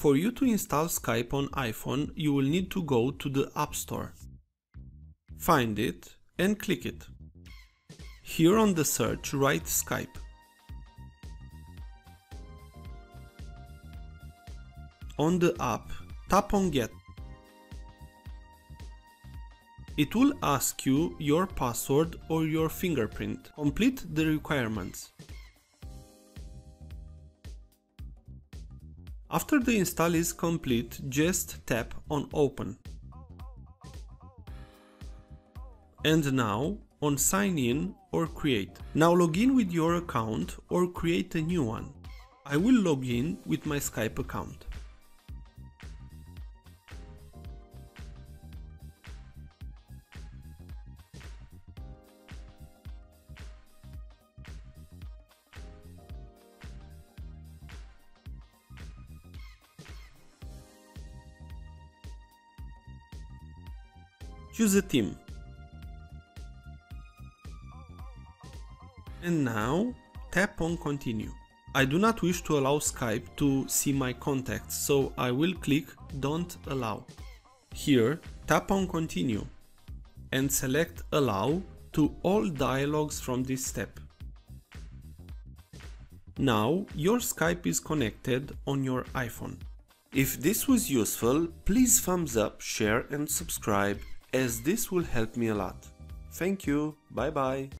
For you to install Skype on iPhone, you will need to go to the App Store. Find it and click it. Here on the search, write Skype. On the app, tap on Get. It will ask you your password or your fingerprint. Complete the requirements. After the install is complete, just tap on Open. And now on Sign In or Create. Now log in with your account or create a new one. I will log in with my Skype account. Choose a theme. And now tap on Continue. I do not wish to allow Skype to see my contacts, so I will click Don't Allow. Here, tap on Continue and select Allow to all dialogues from this step. Now your Skype is connected on your iPhone. If this was useful, please thumbs up, share and subscribe, as this will help me a lot. Thank you, bye bye.